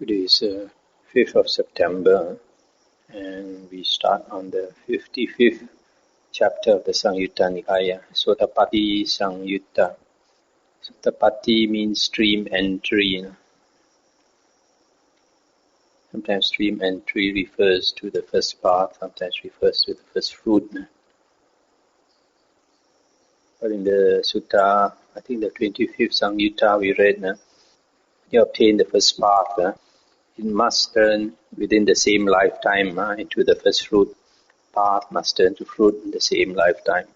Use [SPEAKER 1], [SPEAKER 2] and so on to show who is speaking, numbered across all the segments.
[SPEAKER 1] Today is 5th of September and we start on the 55th chapter of the Samyutta Nikaya, Sotapatti Samyutta. Sotapatti means stream entry. Sometimes stream entry refers to the first path, sometimes refers to the first fruit. But in the Sutta, I think the 25th Samyutta we read, you obtain the first path. It must turn within the same lifetime into the first fruit. Path must turn to fruit in the same lifetime.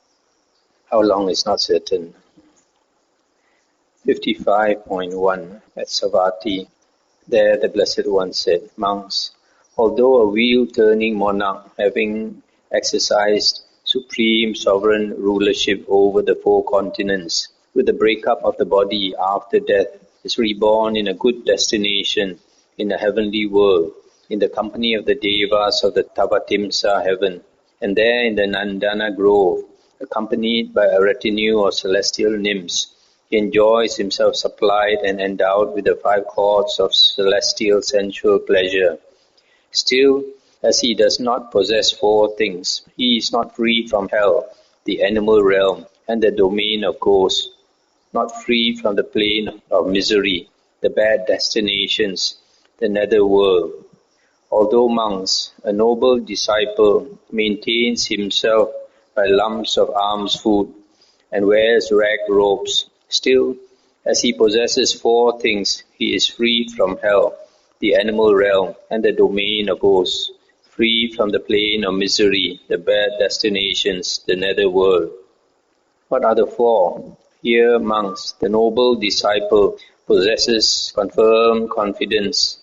[SPEAKER 1] How long is not certain. 55.1 at Savatthi. There the Blessed One said, Monks, although a wheel-turning monarch having exercised supreme sovereign rulership over the 4 continents, with the breakup of the body after death, is reborn in a good destination, in a heavenly world, in the company of the Devas of the Tavatimsa heaven, and there in the Nandana grove, accompanied by a retinue of celestial nymphs, he enjoys himself supplied and endowed with the 5 chords of celestial sensual pleasure. Still, as he does not possess 4 things, he is not freed from hell, the animal realm, and the domain of ghosts, not free from the plane of misery, the bad destinations, the nether world. Although monks, a noble disciple maintains himself by lumps of alms food and wears rag robes, still, as he possesses 4 things, he is freed from hell, the animal realm, and the domain of ghosts, free from the plane of misery, the bad destinations, the nether world. What are the 4? Here, monks, the noble disciple possesses confirmed confidence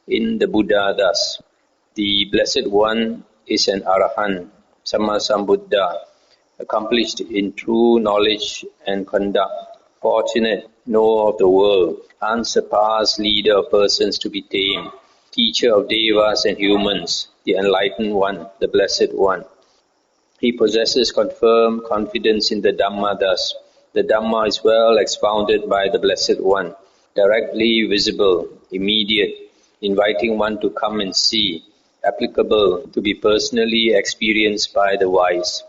[SPEAKER 1] in the Buddha thus. The Blessed One is an Arahant, Sammasambuddha, accomplished in true knowledge and conduct, fortunate, knower of the world, unsurpassed leader of persons to be tamed, teacher of Devas and humans, the Enlightened One, the Blessed One. He possesses confirmed confidence in the Dhamma thus. The Dhamma is well expounded by the Blessed One, directly visible, immediate, inviting one to come and see, applicable to be personally experienced by the wise.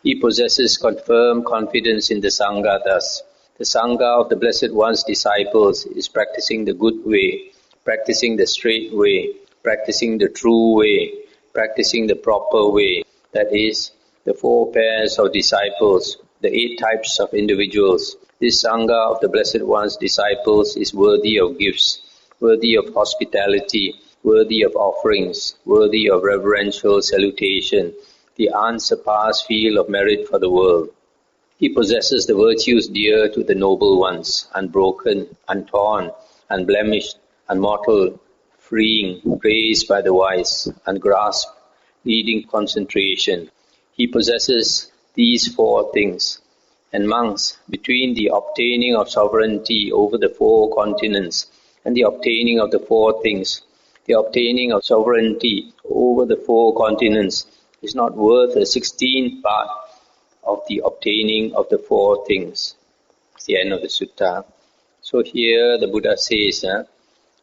[SPEAKER 1] He possesses confirmed confidence in the Sangha thus. The Sangha of the Blessed One's disciples is practicing the good way, practicing the straight way, practicing the true way, practicing the proper way. That is, the 4 pairs of disciples, the 8 types of individuals. This Sangha of the Blessed One's disciples is worthy of gifts, worthy of hospitality, worthy of offerings, worthy of reverential salutation, the unsurpassed field of merit for the world. He possesses the virtues dear to the noble ones, unbroken, untorn, unblemished, unmortal, freeing, praised by the wise, ungrasped, needing concentration. He possesses these 4 things. And monks, between the obtaining of sovereignty over the 4 continents and the obtaining of the 4 things, the obtaining of sovereignty over the 4 continents is not worth a 16th part of the obtaining of the 4 things. It's the end of the sutta. So here the Buddha says,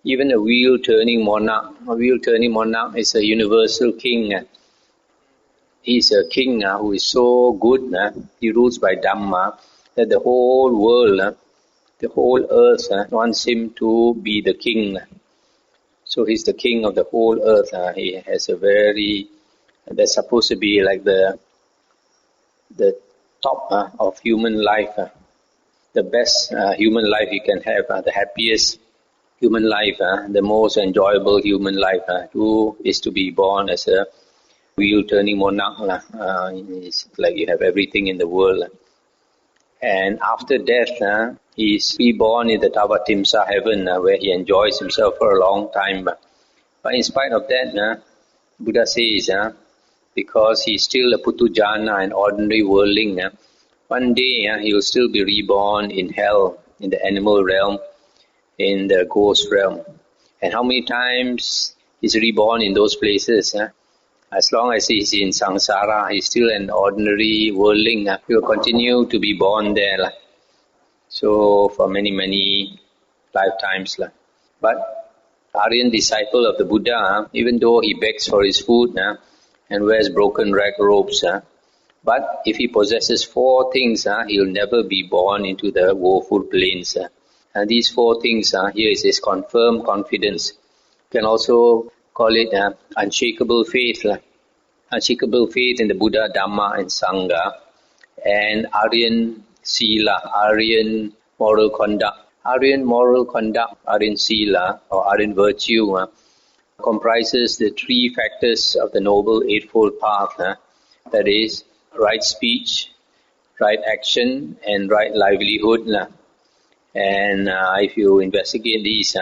[SPEAKER 1] even a wheel-turning monarch is a universal king. He is a king who is so good, he rules by Dhamma, that the whole world, the whole earth wants him to be the king. So he's the king of the whole earth. He has that's supposed to be like the top of human life, the best human life you can have, the happiest human life, the most enjoyable human life, who is to be born as a wheel-turning monarch. It's like you have everything in the world. And after death, he is reborn in the Tavatimsa heaven, where he enjoys himself for a long time. But in spite of that, Buddha says, because he is still a Putujana, an ordinary worldling, one day he will still be reborn in hell, in the animal realm, in the ghost realm. And how many times he's reborn in those places? As long as he's in samsara, he's still an ordinary worldling. He will continue to be born there. So for many, many lifetimes. But Aryan disciple of the Buddha, even though he begs for his food and wears broken rag robes, but if he possesses 4 things, he will never be born into the woeful plains. And these 4 things, here it says confirmed confidence. You can also call it unshakable faith. Unshakable faith in the Buddha, Dhamma and Sangha. And Aryan Sila, Aryan moral conduct. Aryan moral conduct, Aryan Sila or Aryan virtue comprises the 3 factors of the Noble Eightfold Path. That is, right speech, right action and right livelihood. And if you investigate these,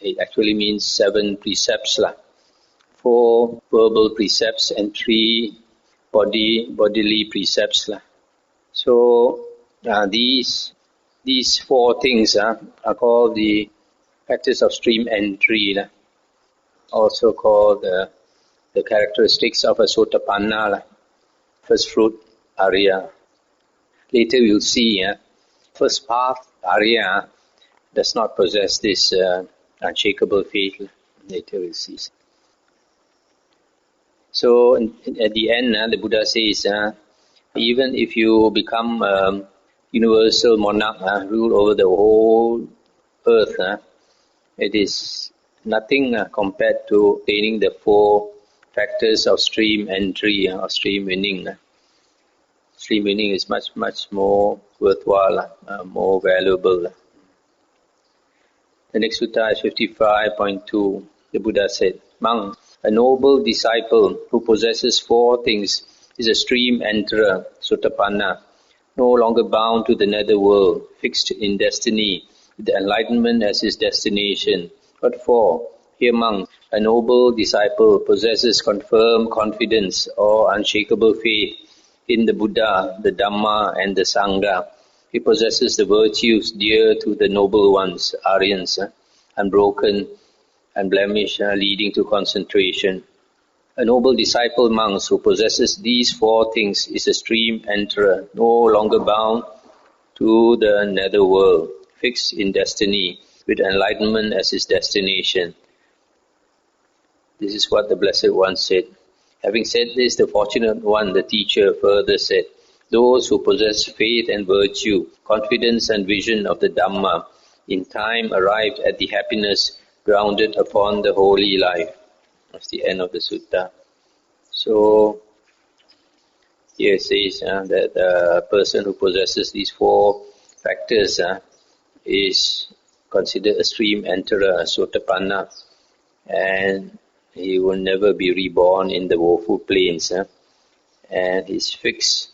[SPEAKER 1] it actually means 7 precepts. 4 verbal precepts and 3 bodily precepts. So these 4 things are called the factors of stream entry, also called the characteristics of a Sotapanna, first fruit Arya. Later we'll see, first path Arya does not possess this unshakable faith. Later we'll see. So at the end, the Buddha says, even if you become universal monarch, rule over the whole earth, it is nothing compared to attaining the 4 factors of stream entry or stream winning. Stream winning is much, much more worthwhile, more valuable. The next sutta is 55.2. The Buddha said, Monk, a noble disciple who possesses 4 things is a stream enterer, Sotapanna, no longer bound to the nether world, fixed in destiny, with enlightenment as his destination. What for? Here, monk, a noble disciple possesses confirmed confidence or unshakable faith in the Buddha, the Dhamma and the Sangha. He possesses the virtues dear to the noble ones, Aryans, unbroken and blemish, leading to concentration. A noble disciple monk who possesses these 4 things is a stream enterer, no longer bound to the nether world, fixed in destiny, with enlightenment as his destination. This is what the Blessed One said. Having said this, the Fortunate One, the teacher, further said, those who possess faith and virtue, confidence and vision of the Dhamma, in time arrived at the happiness grounded upon the holy life. That's the end of the sutta. So, here it says that the person who possesses these 4 factors is considered a stream enterer, a Sotapanna, and he will never be reborn in the woeful plains. And he's fixed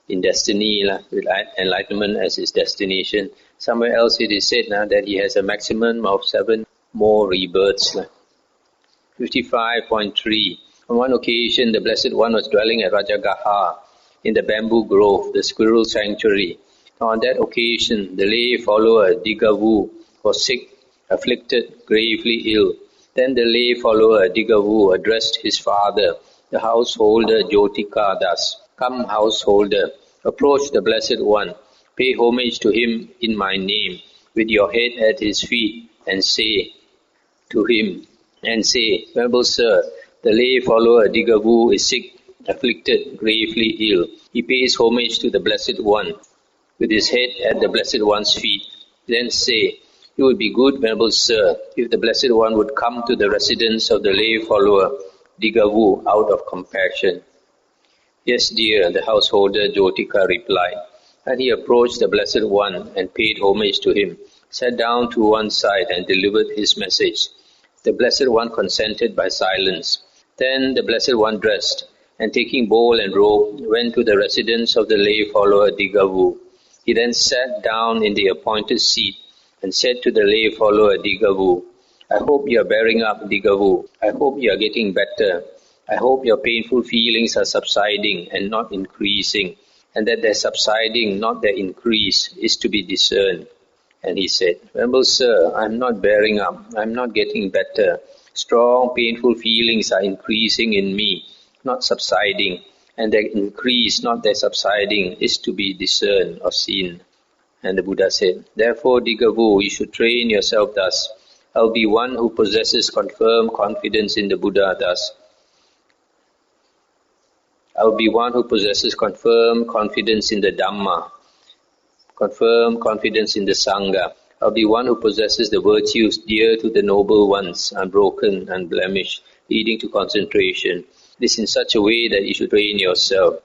[SPEAKER 1] in destiny, with enlightenment as his destination. Somewhere else it is said that he has a maximum of 7 more rebirths. 55.3. On one occasion, the Blessed One was dwelling at Rajagaha in the bamboo grove, the squirrel sanctuary. On that occasion, the lay follower Digavu was sick, afflicted, gravely ill. Then the lay follower Digavu addressed his father, the householder Jotika, thus, Come, householder, approach the Blessed One, pay homage to him in my name, with your head at his feet, and say to him, Venerable Sir, the lay follower Digavu is sick, afflicted, gravely ill. He pays homage to the Blessed One, with his head at the Blessed One's feet. Then say, it would be good, Venerable Sir, if the Blessed One would come to the residence of the lay follower Digavu out of compassion. Yes, dear, the householder Jotika replied. And he approached the Blessed One and paid homage to him, sat down to one side and delivered his message. The Blessed One consented by silence. Then the Blessed One dressed, and taking bowl and robe, went to the residence of the lay follower Digavu. He then sat down in the appointed seat and said to the lay follower Digavu, I hope you are bearing up, Digavu. I hope you are getting better. I hope your painful feelings are subsiding and not increasing, and that their subsiding, not their increase, is to be discerned. And he said, Venerable Sir, I am not bearing up. I am not getting better. Strong, painful feelings are increasing in me, not subsiding, and their increase, not their subsiding, is to be discerned or seen. And the Buddha said, Therefore, Digavu, you should train yourself thus. I'll be one who possesses confirmed confidence in the Buddha thus. I'll be one who possesses confirmed confidence in the Dhamma, confirmed confidence in the Sangha. I'll be one who possesses the virtues dear to the noble ones, unbroken, unblemished, leading to concentration. This in such a way that you should train yourself.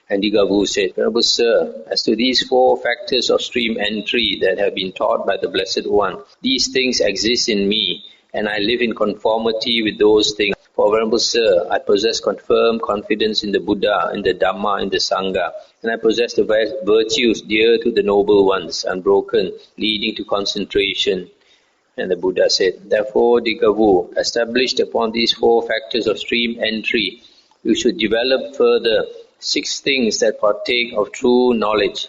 [SPEAKER 1] And Dhammavuddho said, Venerable Sir, as to these 4 factors of stream entry that have been taught by the Blessed One, these things exist in me, and I live in conformity with those things. For Venerable Sir, I possess confirmed confidence in the Buddha, in the Dhamma, in the Sangha, and I possess the virtues dear to the noble ones, unbroken, leading to concentration. And the Buddha said, therefore, Dhammavuddho, established upon these 4 factors of stream entry, you should develop further 6 things that partake of true knowledge.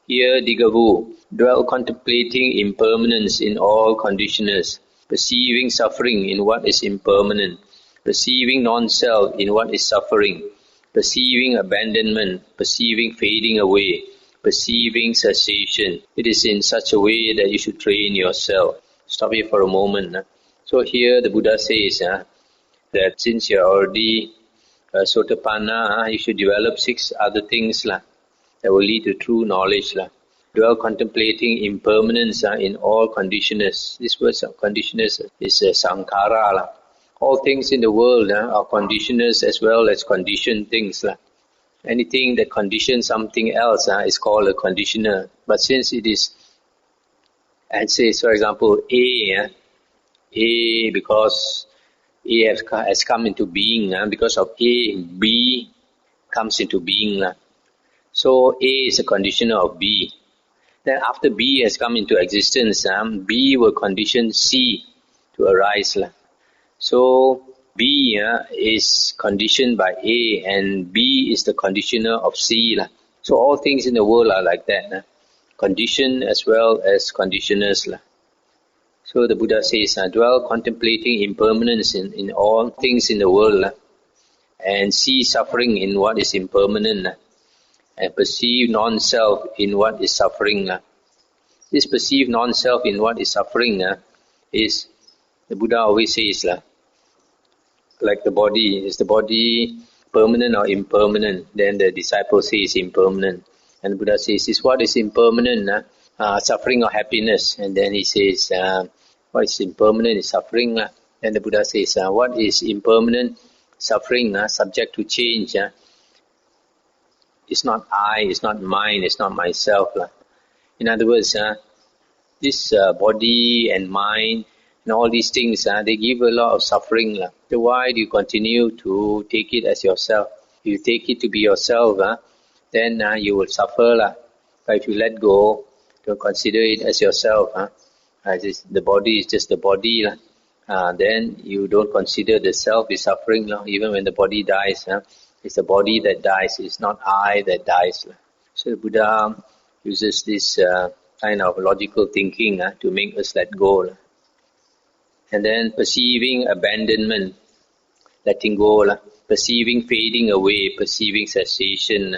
[SPEAKER 1] Here, Dhammavuddho, dwell contemplating impermanence in all conditioners, perceiving suffering in what is impermanent, perceiving non-self in what is suffering, perceiving abandonment, perceiving fading away, perceiving cessation. It is in such a way that you should train yourself. Stop here for a moment. So here the Buddha says that since you are already Sotapanna, you should develop 6 other things that will lead to true knowledge. Dwell contemplating impermanence in all conditioners. This word conditioners is sankhara. All things in the world are conditioners as well as conditioned things. Anything that conditions something else is called a conditioner. But since it is, and say for example A because A has come into being, because of A, B comes into being. So A is a conditioner of B. Then after B has come into existence, B will condition C to arise. So B is conditioned by A and B is the conditioner of C. So all things in the world are like that. Conditioned as well as conditioners. So the Buddha says, dwell contemplating impermanence in all things in the world and see suffering in what is impermanent and perceive non-self in what is suffering. This perceive non-self in what is suffering is, the Buddha always says, like the body, is the body permanent or impermanent? Then the disciple says impermanent. And the Buddha says, is what is impermanent? Suffering or happiness? And then he says, what is impermanent is suffering. Then the Buddha says, what is impermanent? Suffering, subject to change. It's not I, it's not mine, it's not myself. In other words, this body and mind and all these things, they give a lot of suffering. So why do you continue to take it as yourself? If you take it to be yourself, then you will suffer. But if you let go, don't consider it as yourself, the body is just the body, then you don't consider the self is suffering. Even when the body dies, it's the body that dies, it's not I that dies. So the Buddha uses this kind of logical thinking to make us let go. And then perceiving abandonment, letting go, perceiving fading away, perceiving cessation.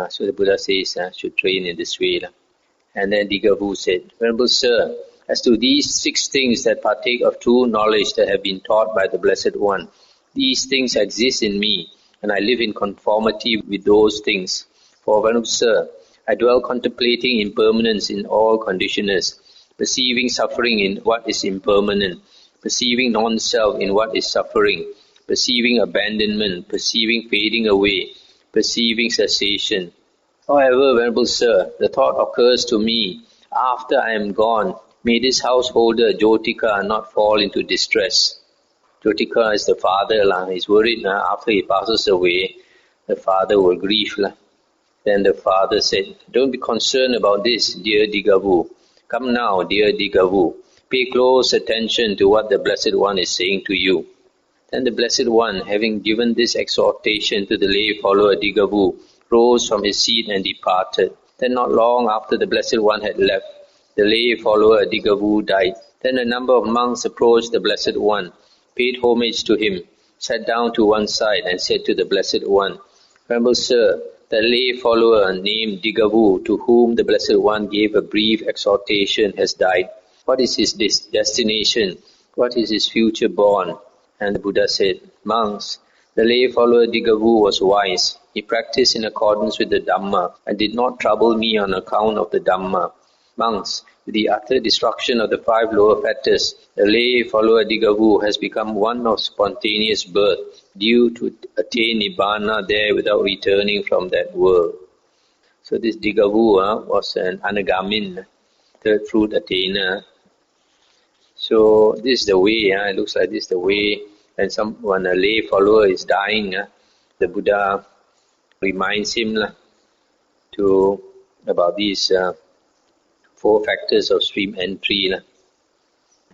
[SPEAKER 1] So the Buddha says, should train in this way. And then Dhammavuddho said, Venerable Sir, as to these 6 things that partake of true knowledge that have been taught by the Blessed One, these things exist in me, and I live in conformity with those things. For Venerable Sir, I dwell contemplating impermanence in all conditioners, perceiving suffering in what is impermanent, perceiving non-self in what is suffering, perceiving abandonment, perceiving fading away, perceiving cessation. However, Venerable Sir, the thought occurs to me, after I am gone, may this householder Jotika not fall into distress. Jotika is the father. He's worried after he passes away, the father will grieve. Then the father said, don't be concerned about this, dear Dhammavuddho. Come now, dear Dhammavuddho. Pay close attention to what the Blessed One is saying to you. Then the Blessed One, having given this exhortation to the lay follower Dhammavuddho, rose from his seat and departed. Then not long after the Blessed One had left, the lay follower Dhammavuddho died. Then a number of monks approached the Blessed One, paid homage to him, sat down to one side and said to the Blessed One, Venerable Sir, the lay follower named Dhammavuddho, to whom the Blessed One gave a brief exhortation, has died. What is his destination? What is his future born? And the Buddha said, monks, the lay follower Dighavu was wise. He practiced in accordance with the Dhamma and did not trouble me on account of the Dhamma. Monks, with the utter destruction of the 5 lower fetters, the lay follower Dighavu has become one of spontaneous birth, due to attain Nibbana there without returning from that world. So this Dighavu was an Anagamin, third fruit attainer. So this is the way, it looks like this is the way. When a lay follower is dying, the Buddha reminds him about these 4 factors of stream entry.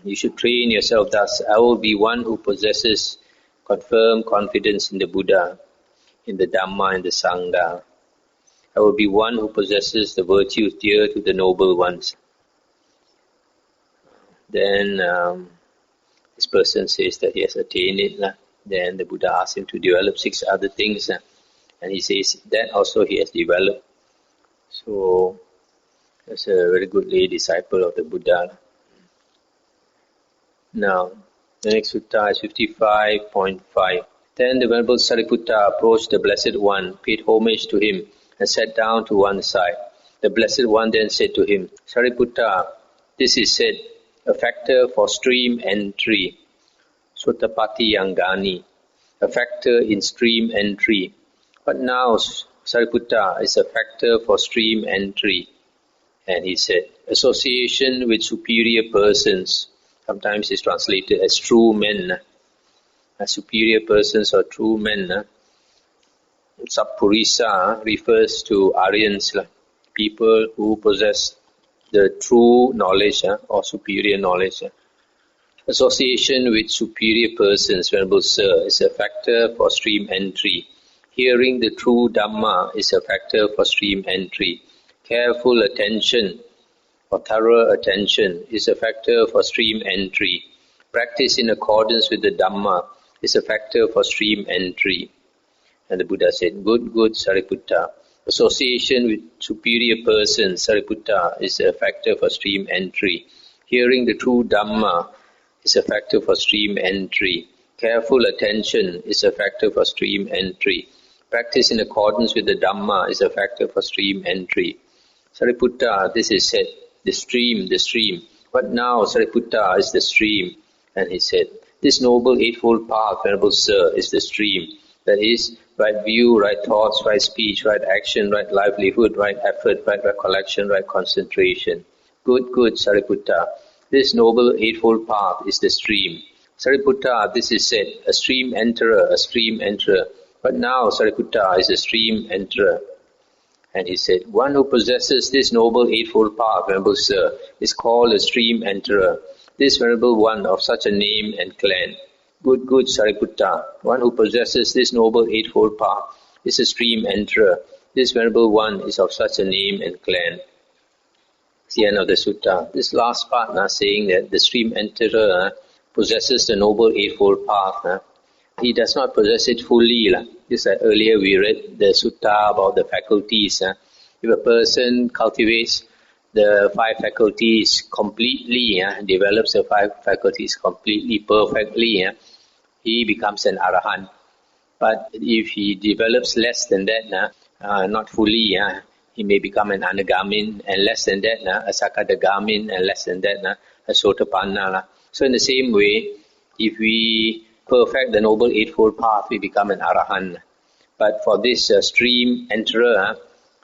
[SPEAKER 1] You should train yourself thus. I will be one who possesses confirmed confidence in the Buddha, in the Dhamma and the Sangha. I will be one who possesses the virtues dear to the noble ones. Then this person says that he has attained it. Then the Buddha asks him to develop 6 other things. And he says that also he has developed. So that's a very good lay disciple of the Buddha. Now, the next sutta is 55.5. Then the Venerable Sariputta approached the Blessed One, paid homage to him, and sat down to one side. The Blessed One then said to him, Sariputta, this is said, a factor for stream entry, Sotapatti Yangani, a factor in stream entry. But now, Sariputta is a factor for stream entry. And he said, association with superior persons, sometimes is translated as true men. Superior persons or true men. Sappurisa refers to Aryans, people who possess the true knowledge or superior knowledge. Association with superior persons, Venerable Sir, is a factor for stream entry. Hearing the true Dhamma is a factor for stream entry. Careful attention or thorough attention is a factor for stream entry. Practice in accordance with the Dhamma is a factor for stream entry. And the Buddha said, good, Sariputta. Association with superior persons, Sariputta, is a factor for stream entry. Hearing the true Dhamma is a factor for stream entry. Careful attention is a factor for stream entry. Practice in accordance with the Dhamma is a factor for stream entry. Sariputta, this is said, the stream. But now Sariputta is the stream. And he said, this noble eightfold path, Venerable Sir, is the stream. That is, right view, right thoughts, right speech, right action, right livelihood, right effort, right recollection, right concentration. Good, Sariputta. This noble eightfold path is the stream. Sariputta, this is said, a stream enterer. But now Sariputta is a stream enterer. And he said, one who possesses this noble eightfold path, Venerable Sir, is called a stream enterer. This Venerable One of such a name and clan. Good, Sariputta. One who possesses this noble eightfold path is a stream enterer. This Venerable One is of such a name and clan. It's the end of the sutta. This last part saying that the stream enterer possesses the noble eightfold path. He does not possess it fully. Just like earlier we read the sutta about the faculties. If a person cultivates the 5 faculties completely, develops the 5 faculties completely, perfectly, he becomes an arahant. But if he develops less than that, not fully, he may become an anagamin, and less than that, a sakadagamin, and less than that, a sotapanna. So in the same way, if we perfect the noble eightfold path, we become an arahant. But for this stream enterer,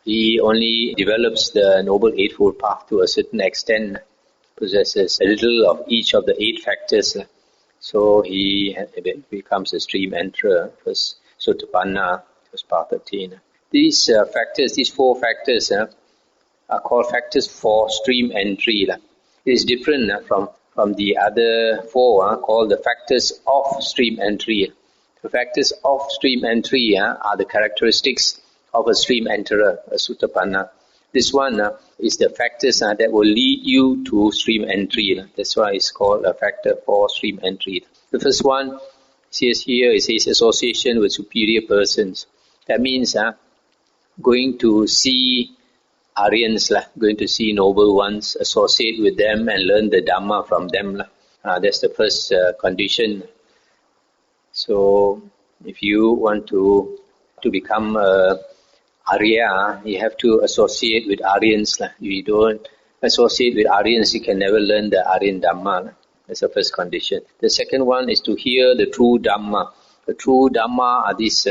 [SPEAKER 1] he only develops the noble eightfold path to a certain extent, possesses a little of each of the 8 factors. So he becomes a stream enterer, first sotapanna, first path attainer. These factors, these 4 factors, are called factors for stream entry. It is different from the other 4 called the factors of stream entry. The factors of stream entry are the characteristics of a stream enterer, a sotapanna. This one is the factors that will lead you to stream entry. That's why it's called a factor for stream entry. The first one, it says association with superior persons. That means going to see Aryans, going to see noble ones, associate with them and learn the Dhamma from them. That's the first condition. So if you want to become Arya, you have to associate with Aryans. If you don't associate with Aryans, you can never learn the Aryan Dhamma. That's the first condition. The second one is to hear the true Dhamma. The true Dhamma are these,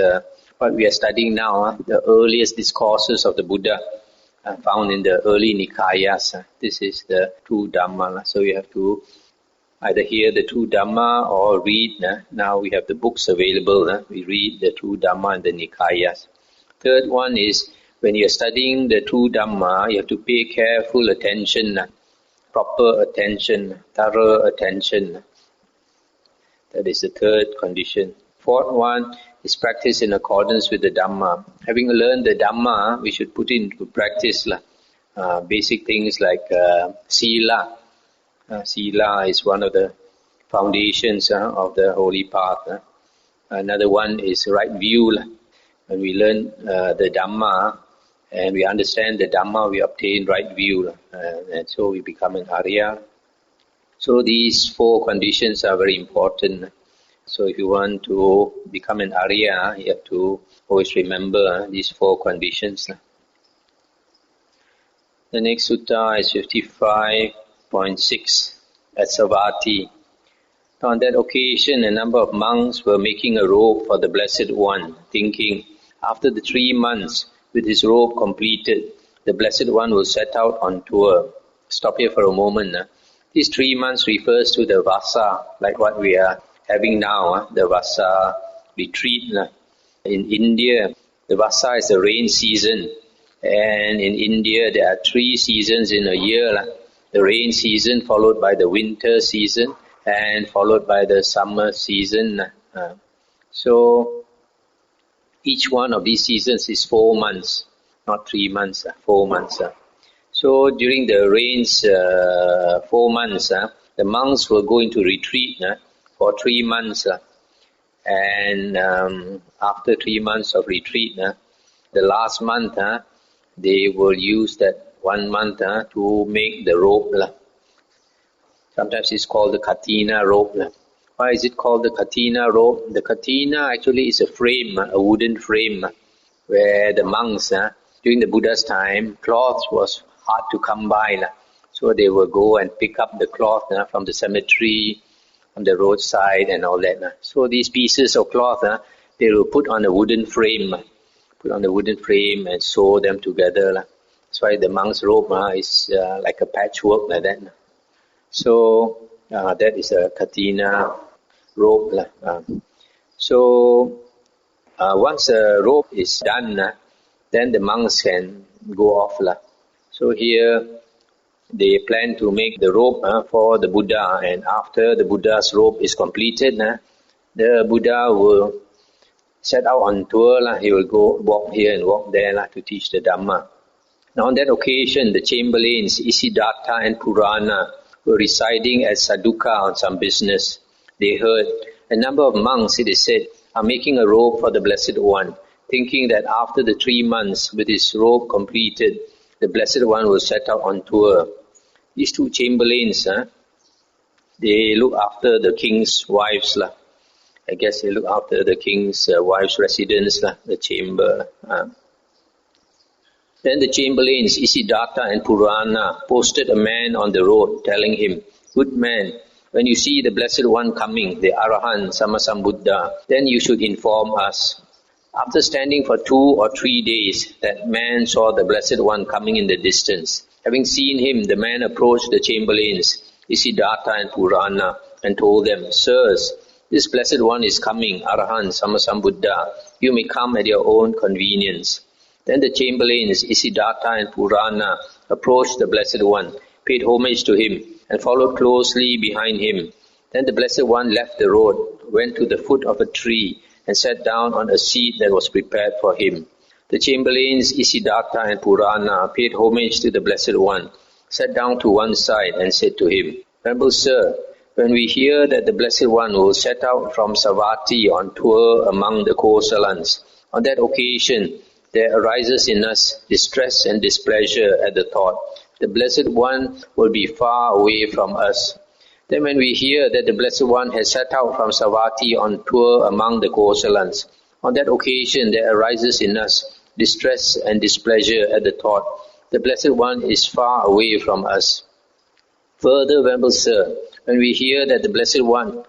[SPEAKER 1] what we are studying now, the earliest discourses of the Buddha found in the early Nikayas. This is the true Dhamma. So you have to either hear the true Dhamma or read. Now we have the books available. We read the true Dhamma in the Nikayas. Third one is, when you are studying the true Dhamma, you have to pay careful attention, proper attention, thorough attention. That is the third condition. Fourth one is practice in accordance with the Dhamma. Having learned the Dhamma, we should put into practice basic things like Sila. Sila is one of the foundations of the holy path. Another one is right view. When we learn the Dhamma and we understand the Dhamma, we obtain right view. And so we become an Arya. So these four conditions are very important. So if you want to become an Arya, you have to always remember these four conditions. The next sutta is 55.6 at Savatthi. On that occasion, a number of monks were making a robe for the Blessed One, thinking, after the 3 months, with his robe completed, the Blessed One will set out on tour. Stop here for a moment. These 3 months refers to the Vasa, like what we are having now, the Vasa retreat. In India, the Vasa is the rain season. And in India, there are 3 seasons in a year. The rain season, followed by the winter season, and followed by the summer season. So each one of these seasons is 4 months, not 3 months, 4 months. So during the rains, 4 months, the monks will go into retreat for 3 months. And after 3 months of retreat, the last month, they will use that 1 month to make the robe. Sometimes it's called the Katina robe. Why is it called the Katina robe? The Katina actually is a frame, a wooden frame, where the monks, during the Buddha's time, cloth was hard to come by. So they will go and pick up the cloth from the cemetery, on the roadside and all that. So these pieces of cloth, they will put on a wooden frame, and sew them together. That's why the monk's robe is like a patchwork like that. So that is a Katina robe. So once the robe is done, then the monks can go off. So here they plan to make the robe for the Buddha, and after the Buddha's robe is completed, the Buddha will set out on tour. He will go walk here and walk there to teach the Dhamma. Now on that occasion, the chamberlains Isiddhartha and Purana were residing at Saduka on some business. They heard a number of monks, it is said, are making a robe for the Blessed One, thinking that after the 3 months with his robe completed, the Blessed One will set out on tour. These 2 chamberlains, they look after the king's wives. I guess they look after the king's wife's residence, the chamber. Then the chamberlains Isiddhartha and Purana posted a man on the road, telling him, "Good man, when you see the Blessed One coming, the Arahant Sammasambuddha, then you should inform us." After standing for 2 or 3 days, that man saw the Blessed One coming in the distance. Having seen him, the man approached the chamberlains Isiddhartha and Purana and told them, "Sirs, this Blessed One is coming, Arahant Sammasambuddha. You may come at your own convenience." Then the chamberlains Isiddhartha and Purana approached the Blessed One, paid homage to him, and followed closely behind him. Then the Blessed One left the road, went to the foot of a tree, and sat down on a seat that was prepared for him. The chamberlains Isiddhartha and Purana paid homage to the Blessed One, sat down to one side, and said to him, "Venerable Sir, when we hear that the Blessed One will set out from Savatthi on tour among the Kosalans, on that occasion there arises in us distress and displeasure at the thought. The Blessed One will be far away from us. Then when we hear that the Blessed One has set out from Savatthi on tour among the Kosalans, on that occasion there arises in us distress and displeasure at the thought. The Blessed One is far away from us. Further, Venerable Sir, when we hear that the Blessed One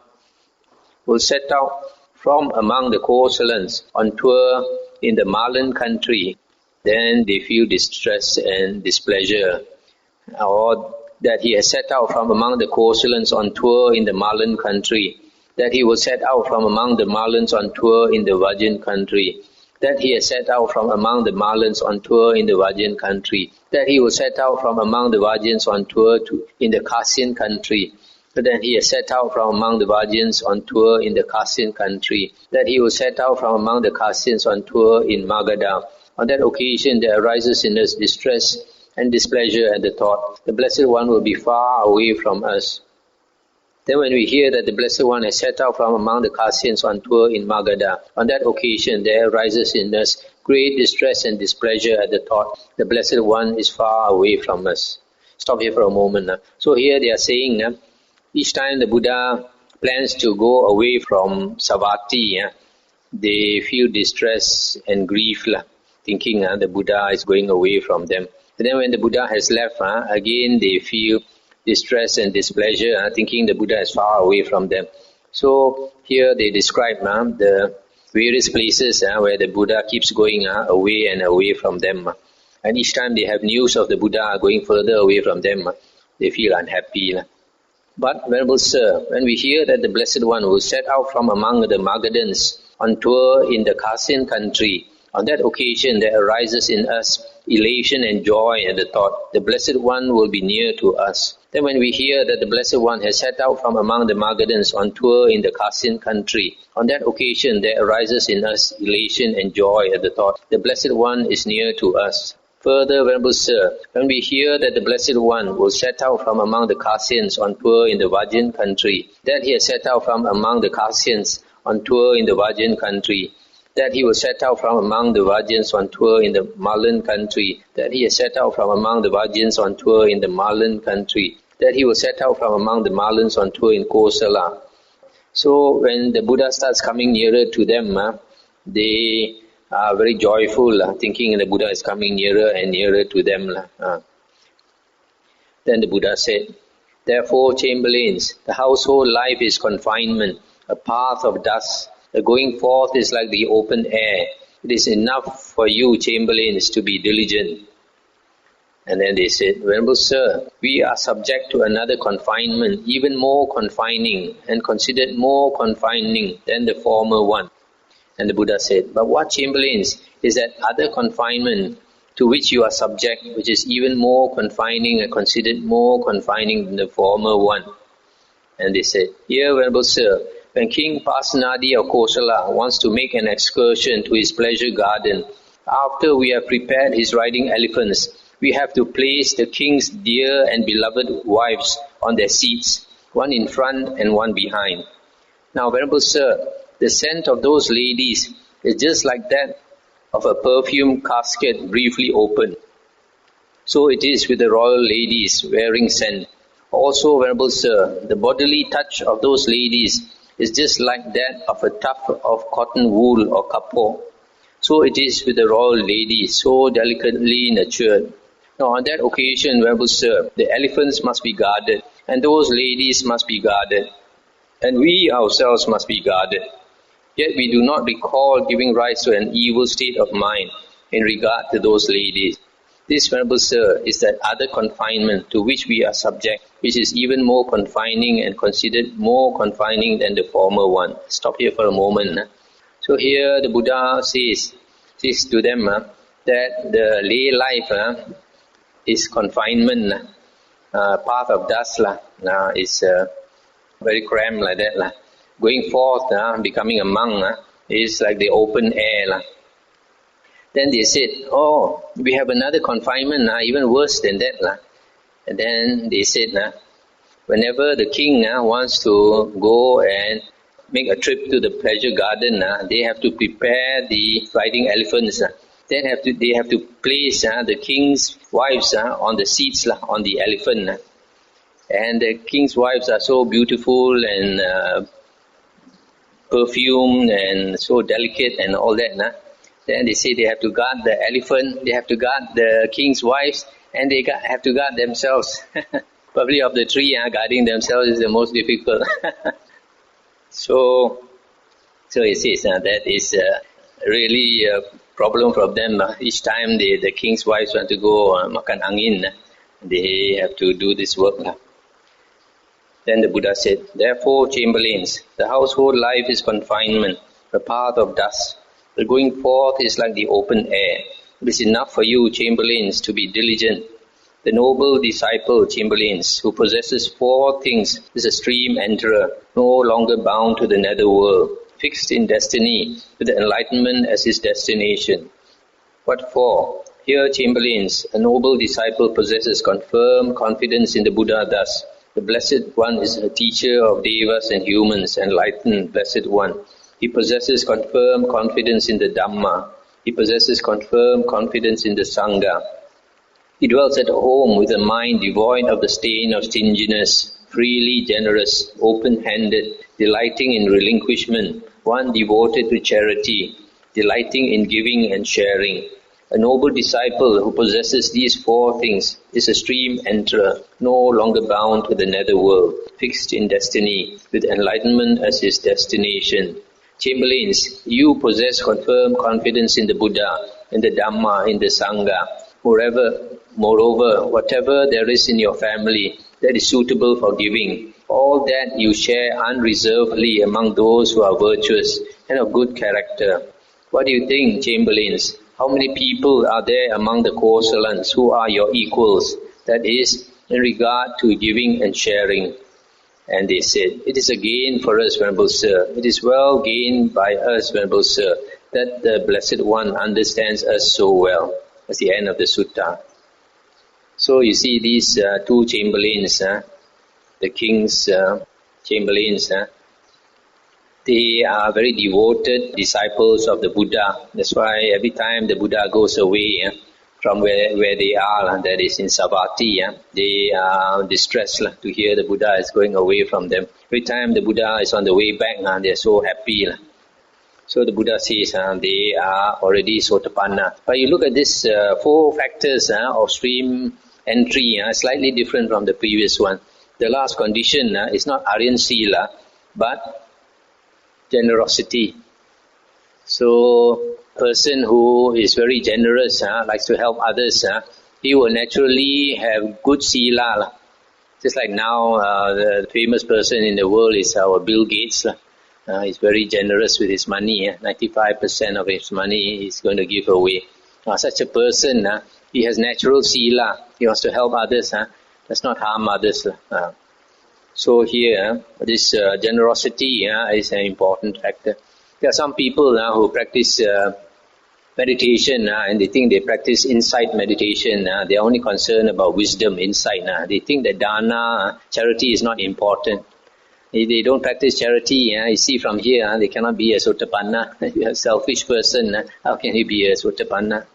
[SPEAKER 1] will set out from among the Kosalans on tour in the Malan country, then they feel distress and displeasure. Or that he has set out from among the Kosalans on tour in the Malan country, that he will set out from among the Malans on tour in the Vajjan country, that he has set out from among the Malans on tour in the Vajjan country, that he will set out from among the Vajjans on tour in the Kasian country, that he has set out from among the Vajjans on tour in the Kasian country, that he will set out from among the Kasians on tour in Magadha. On that occasion there arises in us distress and displeasure at the thought, the Blessed One will be far away from us. Then when we hear that the Blessed One has set out from among the Kasians on tour in Magadha, on that occasion there arises in us great distress and displeasure at the thought, the Blessed One is far away from us. Stop here for a moment. So here they are saying, each time the Buddha plans to go away from Savatthi, they feel distress and grief, thinking the Buddha is going away from them. And then when the Buddha has left, again they feel distress and displeasure, thinking the Buddha is far away from them. So here they describe the various places where the Buddha keeps going away and away from them. And each time they have news of the Buddha going further away from them, they feel unhappy. But, Venerable Sir, when we hear that the Blessed One will set out from among the Magadhans on tour in the Kasian country, on that occasion there arises in us elation and joy at the thought, the Blessed One will be near to us. Then when we hear that the Blessed One has set out from among the Magadhans on tour in the Kasian country, on that occasion there arises in us elation and joy at the thought, the Blessed One is near to us. Further, Venerable Sir, when we hear that the Blessed One will set out from among the Kasians on tour in the Vajjan country, that he has set out from among the Kasians on tour in the Vajjan country, that he will set out from among the Vajjans on tour in the Malan country, that he has set out from among the Vajjans on tour in the Malan country, that he will set out from among the Malans on tour in Kosala. So when the Buddha starts coming nearer to them, they are very joyful, thinking the Buddha is coming nearer and nearer to them. Then the Buddha said, therefore, Chamberlains, the household life is confinement, a path of dust. The going forth is like the open air. It is enough for you, Chamberlains, to be diligent. And then they said, Venerable Sir, we are subject to another confinement, even more confining and considered more confining than the former one. And the Buddha said, but what, Chamberlains, is that other confinement to which you are subject, which is even more confining and considered more confining than the former one? And they said, here, Venerable Sir, when King Pasenadi of Kosala wants to make an excursion to his pleasure garden, after we have prepared his riding elephants, we have to place the king's dear and beloved wives on their seats, one in front and one behind. Now, Venerable Sir, the scent of those ladies is just like that of a perfume casket briefly opened. So it is with the royal ladies wearing scent. Also, Venerable Sir, the bodily touch of those ladies is just like that of a tuft of cotton wool or kapo. So it is with the royal lady, so delicately nurtured. Now on that occasion, Venerable Sir, the elephants must be guarded, and those ladies must be guarded, and we ourselves must be guarded. Yet we do not recall giving rise to an evil state of mind in regard to those ladies. This, Venerable Sir, is that other confinement to which we are subject, which is even more confining and considered more confining than the former one. Stop here for a moment. So here the Buddha says to them that the lay life is confinement, path of dust, is very cramped like that. Going forth, becoming a monk, is like the open air. Then they said, oh, we have another confinement, even worse than that. And then they said, whenever the king wants to go and make a trip to the pleasure garden, they have to prepare the riding elephants Then they have to place the king's wives on the seats on the elephant. And the king's wives are so beautiful and perfumed and so delicate and all that. Then they say they have to guard the elephant, they have to guard the king's wives, and they have to guard themselves. Probably of the three, guarding themselves is the most difficult. So it says that is really a problem for them. Each time the king's wives want to go makan angin, they have to do this work. Then the Buddha said, therefore, chamberlains, the household life is confinement, a path of dust. The going forth is like the open air. It is enough for you, chamberlains, to be diligent. The noble disciple, chamberlains, who possesses 4 things, is a stream enterer, no longer bound to the nether world, fixed in destiny, with enlightenment as his destination. What for? Here, chamberlains, a noble disciple possesses confirmed confidence in the Buddha thus. The Blessed One is a teacher of devas and humans, enlightened Blessed One. He possesses confirmed confidence in the Dhamma. He possesses confirmed confidence in the Sangha. He dwells at home with a mind devoid of the stain of stinginess, freely generous, open-handed, delighting in relinquishment, one devoted to charity, delighting in giving and sharing. A noble disciple who possesses these 4 things is a stream enterer, no longer bound to the nether world, fixed in destiny, with enlightenment as his destination. Chamberlains, you possess confirmed confidence in the Buddha, in the Dhamma, in the Sangha. Moreover, whatever there is in your family that is suitable for giving, all that you share unreservedly among those who are virtuous and of good character. What do you think, chamberlains? How many people are there among the Kosalans who are your equals? That is, in regard to giving and sharing. And they said, it is a gain for us, Venerable Sir. It is well gained by us, Venerable Sir, that the Blessed One understands us so well. That's the end of the sutta. So you see these 2 chamberlains, the king's chamberlains, they are very devoted disciples of the Buddha. That's why every time the Buddha goes away from where they are, that is in Savatthi, they are distressed to hear the Buddha is going away from them. Every time the Buddha is on the way back, they are so happy. So the Buddha says they are already Sotapanna. But you look at this 4 factors of stream entry, slightly different from the previous one. The last condition is not Aryan Sila, but generosity. So, person who is very generous, likes to help others, he will naturally have good Sila. Just like now, the famous person in the world is our Bill Gates. He's very generous with his money. 95% of his money he's going to give away. Such a person, he has natural Sila. He wants to help others. Does not harm others. So here, this generosity is an important factor. There are some people who practice meditation and they think they practice insight meditation. They are only concerned about wisdom, insight. They think that dana, charity is not important. If they don't practice charity, you see from here, they cannot be a Sotapanna. If you're a selfish person, how can you be a Sotapanna?